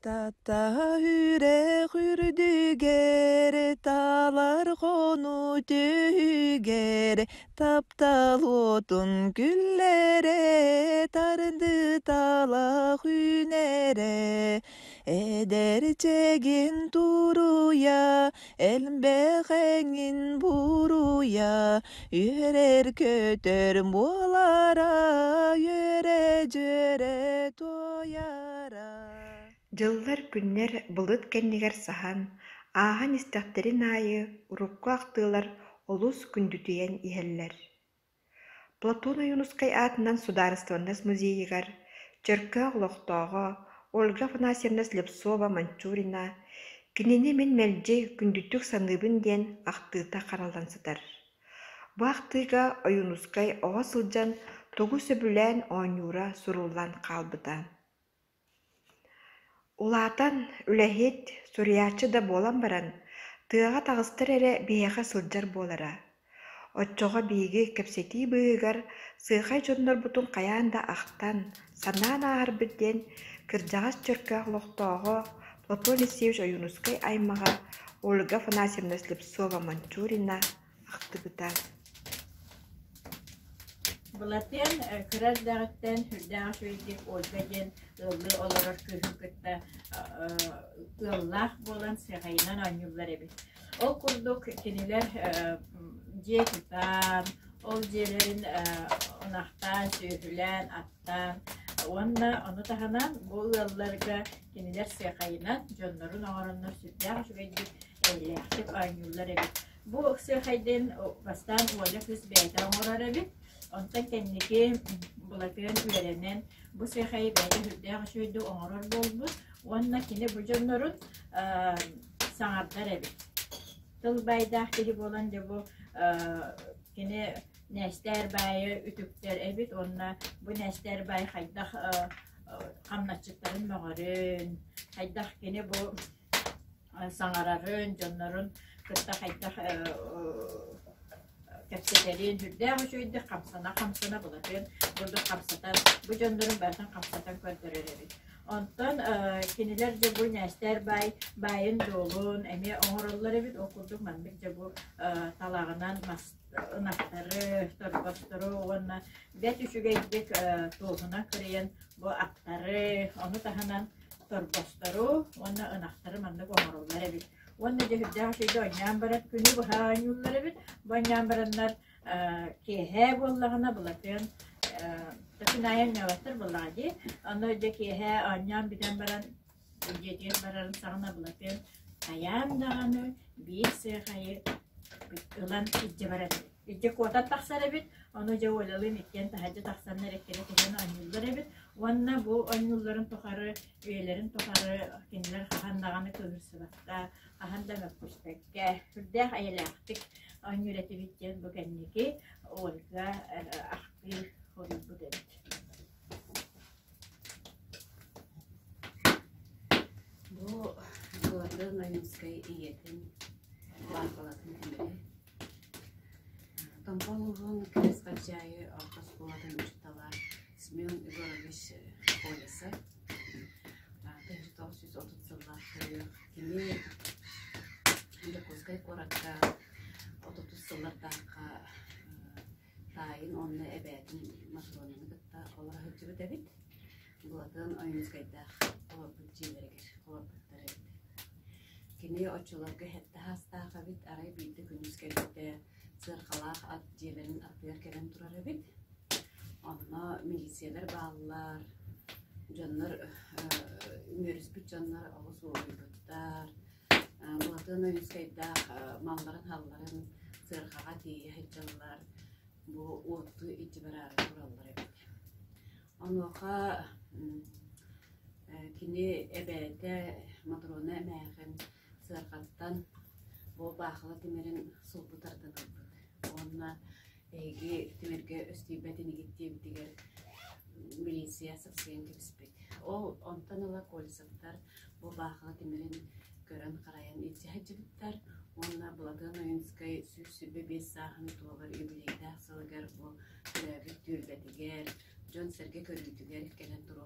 Tata hüre hürdüger talar konu tüger taptal otun güllere tardı tala hünere eder çegin turuya elbexengin buruya yürer kötör bolara yüre jöre toyara. Жыллар күннер булыт кэннигэр сахан, ааһан истэхтэрин аайы урукку ахтыылар олус күндүтүйэн иһэллэр. Платон Юнускай аатынан Сударственность музейыгар, Чөркөөх олохтоого Ольга Афанасьевна Слепцова Манчурина кинини мен мэлдьи күндүттүк саныыбын диэн ахтыыта харалансытар. Бу ахтыыга Оюнускай оҕо сылдьан тугу сөбүлээн оонньуура суруллан хаалбыта. Улаатан үлэһит сурьяаччы да буолан баран, тыаҕа таҕыстар эрэ биэхэ сылдьар буолара. Оччоҕо бииги кэпсэтии быыгар сыахай дьоннорбутун хайаан да ахтан, санаан ааһарбыт диэн кырдьаҕас Чөркөөх олохтоого Платон Алексеевич Оюнускай аймаҕа Ольга Афанасьевна Слепцова Манчурина ахтыбыта. Булатен кырар дагыттан хүрдәң шуйдик Ольга ден ыллы олорор күрүккә ыллах болан сыгайнан анюллар эбит. Ол курдук кинилер жекитан, ол жерлерин онахтан сөйүлән аттан. Оны таханан бу ылларга кинилер сыгайнан жоннорун ороннор сүрдәң шуйдик электик анюллар эбит. Бу сыгайден бастан Ольга күз бәйтә оңорар эбит. Онтан кенники булатын үлеренен бу сехай бәйдә хүрдәг шөйдү оңорор болбу. Онна кине бу жоннорун саңардар эбит. Тыл байдах кили болан де бу кине нәстәр байы үтүктер эбит. Онна бу нәстәр бай хайдах камначыктарын багарын, хайдах кине бу саңарарын жоннорун кытта хайдах кәпсәтерин хүрдәң шөйдү камсана булатын. Булды камсатан бу жоннорун бартан камсатан көрдөрөр эбит. Онтон кинилер же бу нәстәр байын долун эме оңороллар эбит. Окурдук мандык же бу талагынан ынактары, торбастыру, онна бет үшүгейдик тоғына кырыйын бу аттары, оны таханан торбастыру, онна ынактары мандык оңороллар эбит. Онна же хүрдәң шөйдү оññаан барат күнү бу хаанюллар эбит. Бу оññаан бараннар кеһэ боллагына булатын тәкинаян яваттар буллагы. Аны же кеһэ оññаан биден баран жетен барарын сагына булатын. Аян даганы бир сыхайы ылан ижже барат. Ижже кота тахсар эбит. Аны же олалын иккен тахажы тахсаннар эккене кеһен оññуллар эбит. Онна бу оññулларын тохары, үелерин тохары кинилер хахандаганы кылырсыбакка, хаханда мөккүстәккә, хүрдәк аялактык оññурети биттен бу кенники Ольга ахпир хору будет. Бу Платон Оюнускай иетин ларкалатын кемере. Тамполугун крескачайы алкас булатын учталар Семен Егорович Полиса. 1930 жылдары кеме Кускай коракка 30 жылдардагы тайын онны эбетин матронunu кытта олар хөтчүбүт эбит. Булатын Оюнускайда олорбут жерлерге олорбуттар эбит. Кене очуларга хетте хастаага бит арай бийди күнүскайда сыркалак ат жерлерин аттыгар келен турар эбит. Онна милициялар баалар, жоннор үмөрүспүт жоннор олус уйбуттар. Булатын Оюнускайда малларын халларын сыркага тие хеджалар. Бу отту ити барары тураллар эбит. Онуха кини эбете матрона эмээхин сыркаттан бу баахыла тимерин сулбутардан албыт. Онна эги тимерге өстүйбетини гиттиебитигер милиция совсем кепспит. Ол онтан ыла колсаттар бу баахыла тимерин көрөн карайан ити хаджыбыттар. Онна Платон Оюнускай сүрсүбе бес саахын туолар юбилейдах сылыгар бу түрәбит түрбетигер, жон серге көрүйтүгер келен туру